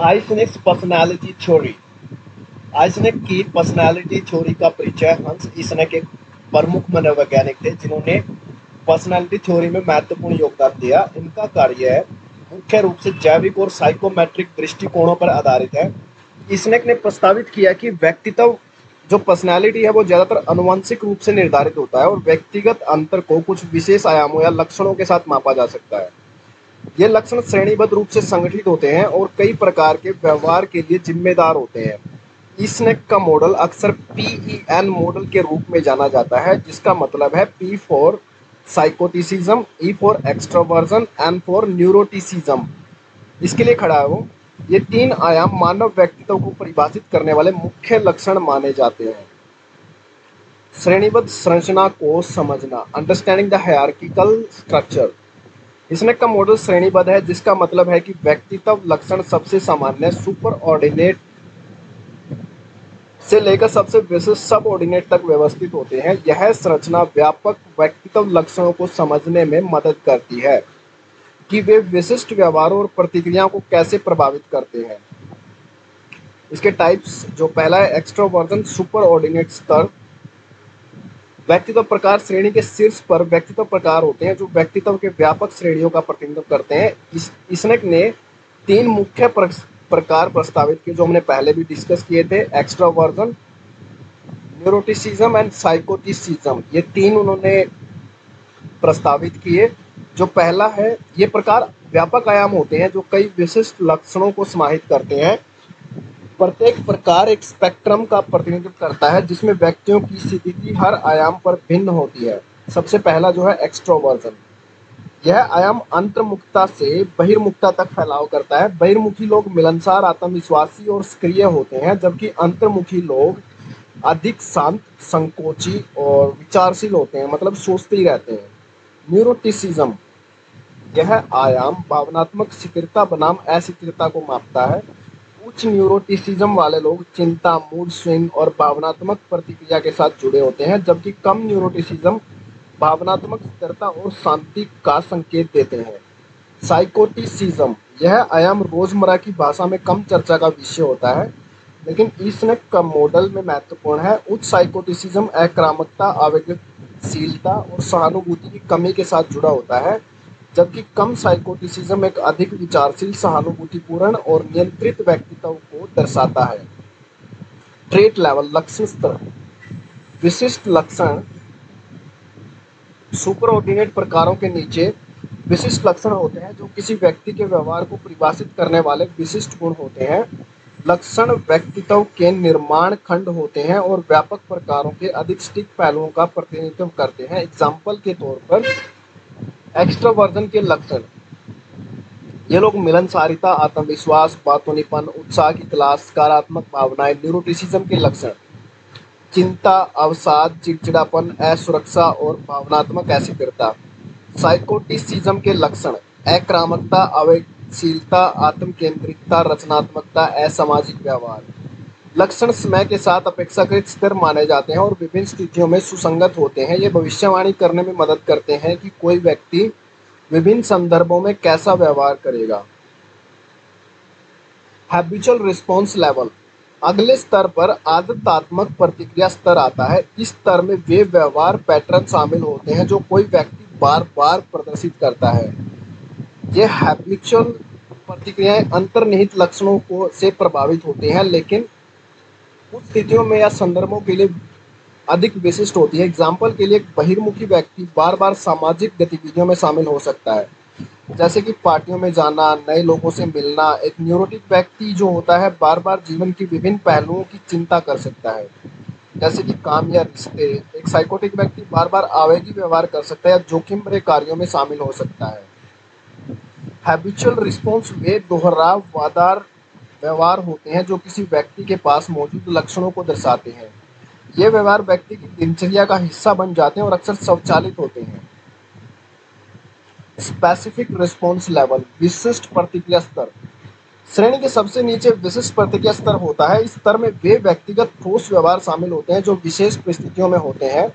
आइसेनिक्स personality theory. आइसेनिक की personality theory का परिचय हंस ईसनेक एक प्रमुख मनोवैज्ञानिक थे जिन्होंने पर्सनालिटी थ्योरी में महत्वपूर्ण योगदान दिया। इनका कार्य मुख्य रूप से जैविक और साइकोमेट्रिक दृष्टिकोणों पर आधारित है। ईसनेक ने प्रस्तावित किया कि व्यक्तित्व जो पर्सनालिटी है वो ज्यादातर आनुवंशिक रूप से निर्धारित होता है और व्यक्तिगत अंतर को कुछ विशेष आयामों या लक्षणों के साथ मापा जा सकता है। ये लक्षण श्रेणीबद्ध रूप से संगठित होते हैं और कई प्रकार के व्यवहार के लिए जिम्मेदार होते हैं। ईसनेक का मॉडल अक्सर पीईएन मॉडल के रूप में जाना जाता है, जिसका मतलब है P for psychoticism, E for extroversion, N for neuroticism. इसके लिए खड़ा है वो। ये तीन आयाम मानव व्यक्तित्व को परिभाषित करने वाले मुख्य लक्षण माने जाते हैं। श्रेणीबद्ध संरचना को समझना, अंडरस्टैंडिंग द हायरार्किकल स्ट्रक्चर। इसनेक का मॉडल श्रेणीबद्ध है, जिसका मतलब है कि व्यक्तित्व लक्षण सबसे सामान्य सुपर ऑर्डिनेट से लेकर सबसे विशिष्ट सब ऑर्डिनेट तक व्यवस्थित होते हैं। यह संरचना व्यापक व्यक्तित्व लक्षणों को समझने में मदद करती है कि वे विशिष्ट व्यवहारों और प्रतिक्रियाओं को कैसे प्रभावित करते हैं। इसके टाइप्स, जो पहला है एक्सट्रोवर्जन सुपर ऑर्डिनेट स्तर। व्यक्तित्व प्रकार श्रेणी के शीर्ष पर व्यक्तित्व प्रकार होते हैं जो व्यक्तित्व के व्यापक श्रेणियों का प्रतिनिधित्व करते हैं। इसनेक ने तीन मुख्य प्रकार प्रस्तावित किए जो हमने पहले भी डिस्कस किए थे, एक्सट्रोवर्जन, न्यूरोटिसिज्म एंड साइकोटिसिज्म। ये तीन उन्होंने प्रस्तावित किए। जो पहला है, ये प्रकार व्यापक आयाम होते हैं जो कई विशिष्ट लक्षणों को समाहित करते हैं। प्रत्येक प्रकार एक स्पेक्ट्रम का प्रतिनिधित्व करता है जिसमें व्यक्तियों की स्थिति हर आयाम पर भिन्न होती है। सबसे पहला जो है एक्सट्रोवर्जन। यह आयाम अंतर्मुखता से बहिर्मुखता तक फैलाव करता है। बहिर्मुखी लोग मिलनसार, आत्मविश्वासी और सक्रिय होते हैं, जबकि अंतर्मुखी लोग अधिक शांत, संकोची और विचारशील होते हैं, मतलब सोचते ही रहते हैं। न्यूरोटिसिज्म। यह आयाम भावनात्मक स्थिरता बनाम अस्थिरता को मापता है। उच्च न्यूरोटिसिज्म वाले लोग चिंता, मूड स्विंग और भावनात्मक प्रतिक्रिया के साथ जुड़े होते हैं, जबकि कम न्यूरोटिसिज्म भावनात्मक स्थिरता और शांति का संकेत देते हैं। साइकोटिसिज्म। यह आयाम रोजमर्रा की भाषा में कम चर्चा का विषय होता है, लेकिन ईसनेक का मॉडल में महत्वपूर्ण है। उच्च साइकोटिसिज्म आक्रामकता, आवेगशीलता और सहानुभूति की कमी के साथ जुड़ा होता है, जबकि कम साइकोटिसिज्म एक अधिक विचारशील, सहानुभूतिपूर्ण और नियंत्रित व्यक्तित्व को दर्शाता है। ट्रेट लेवल, लक्षण स्तर। विशिष्ट लक्षण सुपर ऑर्डिनेट प्रकारों के नीचे विशिष्ट लक्षण होते हैं जो किसी व्यक्ति के व्यवहार को परिभाषित करने वाले विशिष्ट गुण होते हैं। लक्षण व्यक्तित्व के निर्माण खंड होते हैं और व्यापक प्रकारों के अधिक सटीक पहलुओं का प्रतिनिधित्व करते हैं। एग्जाम्पल के तौर पर एक्सट्रोवर्जन के लक्षण, ये लोग मिलनसारिता, आत्मविश्वास, बातूनीपन, उत्साह की तलाश, सकारात्मक भावनाएं। न्यूरोटिसिज्म के लक्षण चिंता, अवसाद, चिड़चिड़ापन, असुरक्षा और भावनात्मक अस्थिरता। साइकोटिसिज्म के लक्षण आक्रामकता, आवेगशीलता, आत्म केंद्रितता, रचनात्मकता, असामाजिक व्यवहार। लक्षण समय के साथ अपेक्षाकृत स्थिर माने जाते हैं और विभिन्न स्थितियों में सुसंगत होते हैं। ये भविष्यवाणी करने में मदद करते हैं कि कोई व्यक्ति विभिन्न संदर्भों में कैसा व्यवहार करेगा। Habitual response level. अगले स्तर पर आदतात्मक प्रतिक्रिया स्तर आता है। इस स्तर में वे व्यवहार पैटर्न शामिल होते हैं जो कोई व्यक्ति बार बार प्रदर्शित करता है। ये हैबिचुअल प्रतिक्रियाएं अंतर्निहित लक्षणों को से प्रभावित होती हैं, लेकिन कुछ स्थितियों में या संदर्भों के लिए अधिक विशिष्ट होती है। एग्जाम्पल के लिए, एक बहिर्मुखी व्यक्ति बार बार सामाजिक गतिविधियों में शामिल हो सकता है, जैसे कि पार्टियों में जाना, नए लोगों से मिलना। एक न्यूरोटिक व्यक्ति जो होता है बार बार जीवन की विभिन्न पहलुओं की चिंता कर सकता है, जैसे कि काम या रिश्ते। एक साइकोटिक व्यक्ति बार बार आवेगी व्यवहार कर सकता है या जोखिम भरे कार्यों में शामिल हो सकता है। हैबिचुअल रिस्पॉन्स वे दोहरावदार व्यवहार होते हैं जो किसी व्यक्ति के पास मौजूद लक्षणों को दर्शाते हैं। ये व्यवहार व्यक्ति की दिनचर्या का हिस्सा बन जाते हैं और अक्सर स्वचालित होते हैं। स्पेसिफिक रिस्पॉन्स लेवल, विशिष्ट प्रतिक्रिया स्तर। श्रेणी के सबसे नीचे विशिष्ट प्रतिक्रिया स्तर होता है। इस स्तर में वे व्यक्तिगत ठोस व्यवहार शामिल होते हैं जो विशेष परिस्थितियों में होते हैं।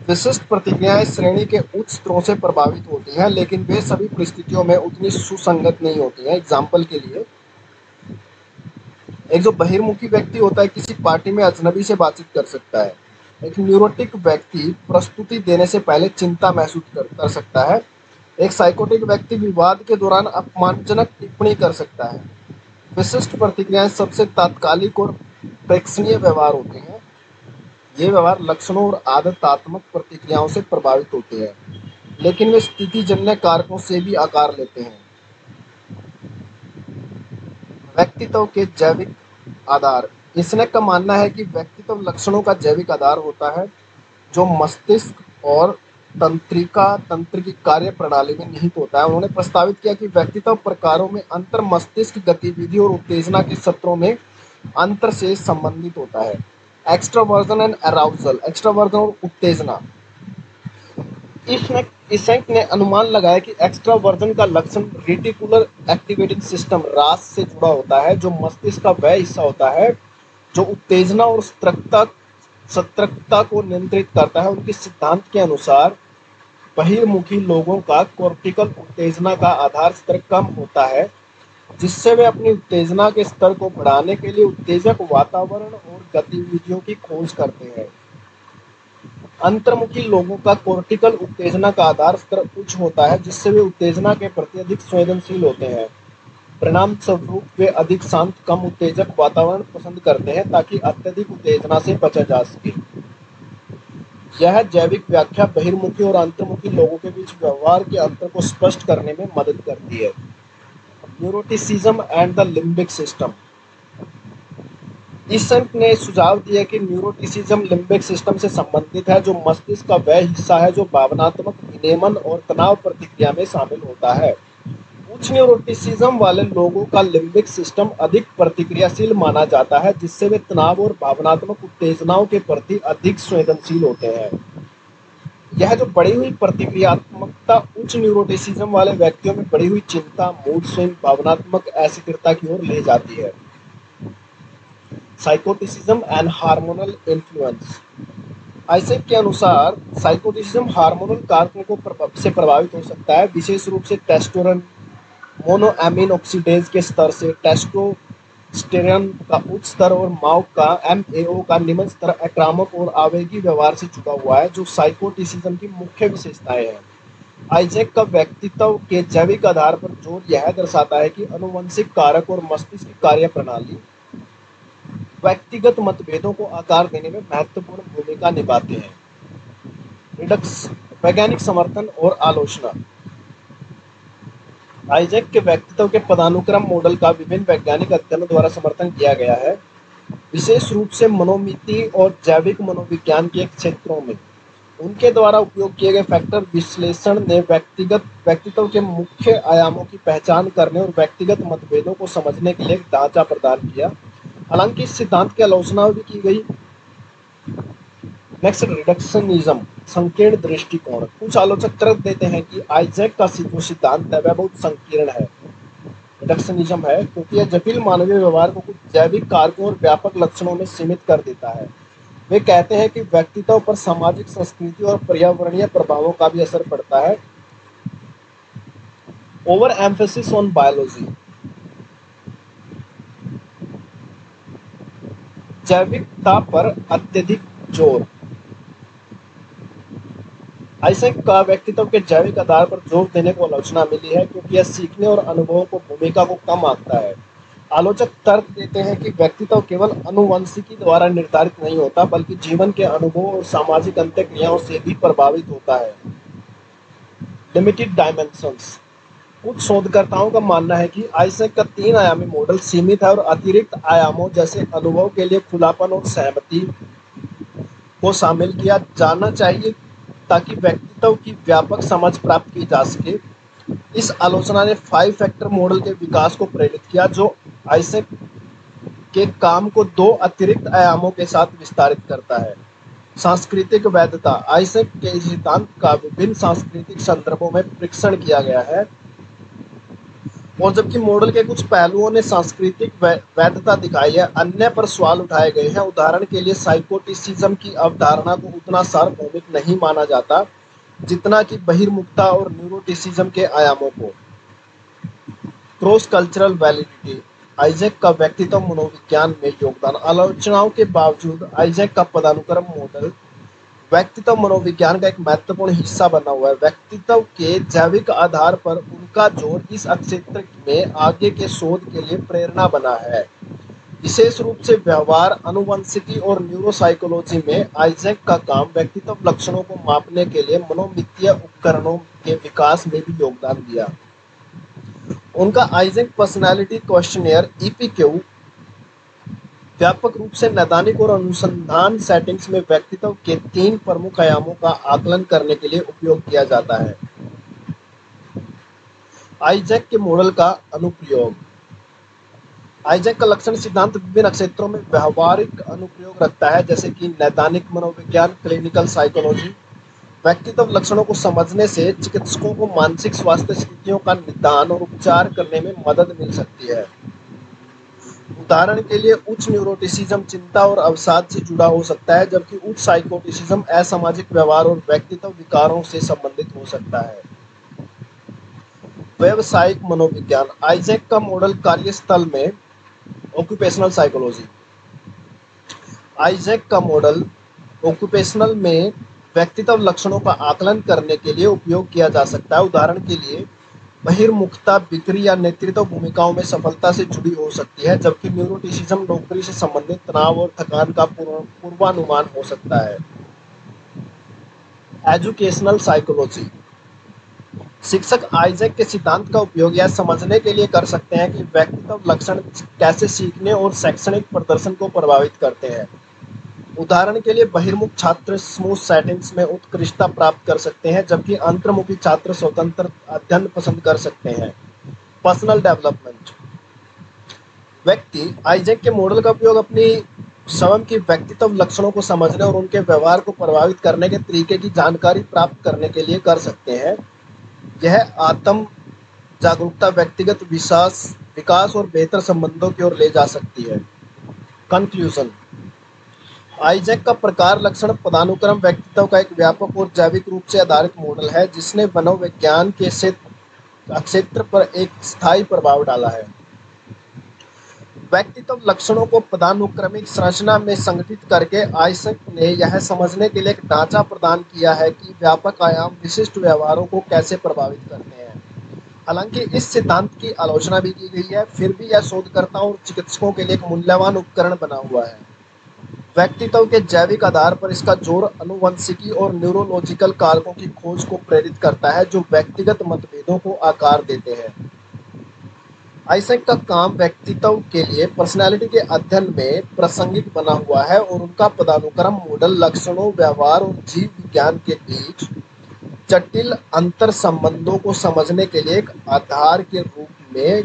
विशिष्ट प्रतिक्रियाएं श्रेणी के उच्च स्तरों से प्रभावित होती हैं, लेकिन वे सभी परिस्थितियों में उतनी सुसंगत नहीं होती हैं। एग्जाम्पल के लिए, एक जो बहिर्मुखी व्यक्ति होता है किसी पार्टी में अजनबी से बातचीत कर सकता है। एक न्यूरोटिक व्यक्ति प्रस्तुति देने से पहले चिंता महसूस कर सकता है। एक साइकोटिक व्यक्ति विवाद के दौरान अपमानजनक टिप्पणी कर सकता है। विशिष्ट प्रतिक्रियाएं सबसे तात्कालिक और प्रेक्षणीय व्यवहार होते हैं। ये व्यवहार लक्षणों और आदतात्मक प्रतिक्रियाओं से प्रभावित होते हैं, लेकिन वे स्थितिजन्य कारकों से भी आकार लेते हैं। व्यक्तित्व के जैविक आधार। इसने का मानना है कि व्यक्तित्व लक्षणों का जैविक आधार होता है जो मस्तिष्क और तंत्र की कार्य प्रणाली में निहित होता है। उन्होंने प्रस्तावित किया कि व्यक्तित्व प्रकारों में अंतर मस्तिष्क गतिविधि और उत्तेजना के सत्रों में अंतर से संबंधित होता है। Extraversion and arousal. एक्स्ट्रावर्जन और उत्तेजना। इसने इसेंक ने अनुमान लगाया कि एक्स्ट्रावर्जन का लक्षण रेटिकुलर एक्टिवेटिंग सिस्टम रास से जुड़ा होता है, जो मस्तिष्क का वह हिस्सा होता है जो उत्तेजना और सतर्कता को नियंत्रित करता है। उनके सिद्धांत के अनुसार बहिर्मुखी लोगों का कॉर्टिकल उत्तेजना का आधार स्तर कम होता है, जिससे वे अपनी उत्तेजना के स्तर को बढ़ाने के लिए उत्तेजक वातावरण और गतिविधियों की खोज करते हैं। अंतर्मुखी लोगों का कॉर्टिकल उत्तेजना का आधार स्तर उच्च होता है, जिससे वे उत्तेजना के प्रति अधिक संवेदनशील होते हैं। परिणाम स्वरूप वे अधिक शांत, कम उत्तेजक वातावरण पसंद करते हैं ताकि अत्यधिक उत्तेजना से बचा जा सके। यह जैविक व्याख्या बहिर्मुखी और अंतर्मुखी लोगों के बीच व्यवहार के अंतर को स्पष्ट करने में मदद करती है। Neuroticism and the limbic system. Eysenck ने सुझाव दिया कि न्यूरोटिसिज्म लिम्बिक सिस्टम से संबंधित है, जो मस्तिष्क का वह हिस्सा है जो भावनात्मक विनियमन और तनाव प्रतिक्रिया में शामिल होता है। उच्च न्यूरोटिसिज्म वाले लोगों का लिम्बिक सिस्टम अधिक प्रतिक्रियाशील माना जाता है, जिससे वे तनाव और भावनात्मक उत्तेजनाओं के प्रति अधिक संवेदनशील होते हैं। यह जो बढ़ी हुई प्रतिक्रियात्मकता उच्च न्यूरोटिसिज्म वाले व्यक्तियों में बढ़ी हुई चिंता, मूड स्विंग, भावनात्मक अस्थिरता की ओर ले जाती है। साइकोटिसिज्म एंड हार्मोनल इन्फ्लुएंस। आइसेक के अनुसार साइकोटिसिज्म हार्मोनल कारकों से प्रभावित हो सकता है, विशेष रूप से टेस्टोस्टेरोन, मोनोएमिन ऑक्सीडेज के स्तर से। टेस्टोस्टेरोन का उच्च स्तर और माओ का MAO का निम्न स्तर आक्रामक और आवेगी व्यवहार से जुड़ा हुआ है, जो साइकोटिसिज्म की मुख्य विशेषताएं हैं। आइजैक का व्यक्तित्व के जैविक आधार पर जोर यह दर्शाता है कि आनुवंशिक कारक और मस्तिष्क की कार्य प्रणाली व्यक्तिगत मतभेदों को आकार देने में महत्वपूर्ण भूमिका निभाते हैं। रिडक्स। वैज्ञानिक समर्थन और आलोचना। आइजैक के व्यक्तित्व के पदानुक्रम मॉडल का विभिन्न वैज्ञानिक अध्ययनों द्वारा समर्थन किया गया है, विशेष रूप से मनोमिति और जैविक मनोविज्ञान के क्षेत्रों में। उनके द्वारा उपयोग किए गए फैक्टर विश्लेषण ने व्यक्तित्व के मुख्य आयामों की पहचान करने और व्यक्तिगत मतभेदों को समझने के लिए एक ढांचा प्रदान किया। हालांकि इस सिद्धांत की आलोचना भी की गई। नेक्स्ट, रिडक्शनिज्म, संकीर्ण दृष्टिकोण। कुछ आलोचक तर्क देते हैं कि आइजैक का जो सिद्धांत है वह बहुत संकीर्ण है, रिडक्शनिज्म है, क्योंकि यह जटिल मानवीय व्यवहार को कुछ जैविक कारकों और व्यापक लक्षणों में सीमित कर देता है। वे कहते हैं कि व्यक्तित्व पर सामाजिक, संस्कृति और पर्यावरणीय प्रभावों का भी असर पड़ता है। Over emphasis on biology. जैविकता पर अत्यधिक जोर। आइजैक का व्यक्तित्व के जैविक आधार पर जोर देने को आलोचना मिली है, क्योंकि यह सीखने और अनुभवों को भूमिका को कम आंकता है। आलोचक तर्क देते हैं कि व्यक्तित्व केवल आनुवंशिकी द्वारा निर्धारित नहीं होता, बल्कि जीवन के अनुभवों और सामाजिक अंतःक्रियाओं से भी प्रभावित होता है। Limited dimensions. कुछ शोधकर्ताओं का मानना है कि आइजैक का 3 आयामी मॉडल सीमित है और अतिरिक्त आयामों जैसे अनुभव के लिए खुलापन और सहमति को शामिल किया जाना चाहिए ताकि व्यक्तित्व की व्यापक समझ प्राप्त की जा सके। इस आलोचना ने 5 फैक्टर मॉडल के विकास को प्रेरित किया, जो आइजैक के काम को 2 अतिरिक्त आयामों के साथ विस्तारित करता है। सांस्कृतिक वैधता। आइजैक के इस सिद्धांत का विभिन्न सांस्कृतिक संदर्भों में परीक्षण किया गया है, और जबकि मॉडल के कुछ पहलुओं ने सांस्कृतिक वैधता दिखाई है, अन्य पर सवाल उठाए गए हैं। उदाहरण के लिए, साइकोटिसिज्म की अवधारणा को उतना सार्वभौमिक नहीं माना जाता जितना कि बहिर्मुखता और न्यूरोटिसिज्म के आयामों को। Cross cultural validity. आइजैक का व्यक्तित्व मनोविज्ञान में योगदान। आलोचनाओं के बावजूद आइजैक का पदानुक्रम मॉडल व्यक्तित्व मनोविज्ञान का एक महत्वपूर्ण हिस्सा बना हुआ है। व्यक्तित्व के जैविक आधार पर उनका जोर इस क्षेत्र में आगे के शोध के लिए प्रेरणा बना है। विशेष रूप से व्यवहार, आनुवंशिकी और न्यूरोसाइकोलॉजी में आइजैक का काम व्यक्तित्व लक्षणों को मापने के लिए मनोमितीय उपकरणों के विकास में भी योगदान दिया। उनका आइजैक पर्सनालिटी क्वेश्चनियर (ईपीक्यू) व्यापक रूप से नैदानिक और अनुसंधान सेटिंग्स में व्यक्तित्व के 3 प्रमुख आयामों का आकलन करने के लिए उपयोग किया जाता है। आइजैक के मॉडल का अनुप्रयोग। आइजैक का लक्षण सिद्धांत विभिन्न क्षेत्रों में व्यावहारिक अनुप्रयोग रखता है, जैसे कि नैदानिक मनोविज्ञान, क्लिनिकल साइकोलॉजी। व्यक्तित्व लक्षणों को समझने से चिकित्सकों को मानसिक स्वास्थ्य स्थितियों का निदान और उपचार करने में मदद मिल सकती है। उदाहरण के लिए, उच्च न्यूरोटिसिज्म चिंता और अवसाद से जुड़ा हो सकता है, जबकि उच्च साइकोटिसिज्म असामाजिक व्यवहार और व्यक्तित्व विकारों से संबंधित हो सकता है। व्यावसायिक मनोविज्ञान। आइजैक का मॉडल कार्यस्थल में ऑक्यूपेशनल साइकोलॉजी। आइजैक का मॉडल ऑक्यूपेशनल में व्यक्तित्व लक्षणों का आकलन करने के लिए उपयोग किया जा सकता है। उदाहरण के लिए, बहिर्मुखता बिक्री या नेतृत्व भूमिकाओं में सफलता से जुड़ी हो सकती है, जबकि न्यूरोटिसिज्म नौकरी से संबंधित तनाव और थकान का पूर्वानुमान हो सकता है। Educational psychology. शिक्षक आइजैक के सिद्धांत का उपयोग यह समझने के लिए कर सकते हैं कि व्यक्तित्व लक्षण कैसे सीखने और शैक्षणिक प्रदर्शन को प्रभावित करते हैं। उदाहरण के लिए, बहिर्मुख छात्र स्मूथ सेटिंग्स में उत्कृष्टता प्राप्त कर सकते हैं, जबकि अंतर्मुखी छात्र स्वतंत्र अध्ययन पसंद कर सकते हैं। Personal development. व्यक्ति आइजैक के मॉडल का उपयोग अपनी स्वयं की व्यक्तित्व लक्षणों को समझने और उनके व्यवहार को प्रभावित करने के तरीके की जानकारी प्राप्त करने के लिए कर सकते हैं। यह आत्म जागरूकता, व्यक्तिगत विकास और बेहतर संबंधों की ओर ले जा सकती है। कंक्लूजन। आइजैक का प्रकार लक्षण पदानुक्रम व्यक्तित्व का एक व्यापक और जैविक रूप से आधारित मॉडल है, जिसने मनोविज्ञान के क्षेत्र पर एक स्थायी प्रभाव डाला है। व्यक्तित्व लक्षणों को पदानुक्रमिक संरचना में संगठित करके आइजैक ने यह समझने के लिए एक ढांचा प्रदान किया है कि व्यापक आयाम विशिष्ट व्यवहारों को कैसे प्रभावित करते हैं। हालांकि इस सिद्धांत की आलोचना भी की गई है, फिर भी यह शोधकर्ताओं और चिकित्सकों के लिए एक मूल्यवान उपकरण बना हुआ है। व्यक्तित्व के जैविक आधार पर इसका जोर आनुवंशिकी और न्यूरोलॉजिकल कारकों की खोज को प्रेरित करता है, जो व्यक्तिगत मतभेदों को आकार देते हैं। आइजैक का काम व्यक्तित्व के लिए पर्सनैलिटी के अध्ययन में प्रासंगिक बना हुआ है और उनका पदानुक्रम मॉडल लक्षणों, व्यवहार और जीव विज्ञान के बीच जटिल अंतर संबंधों को समझने के लिए एक आधार के रूप में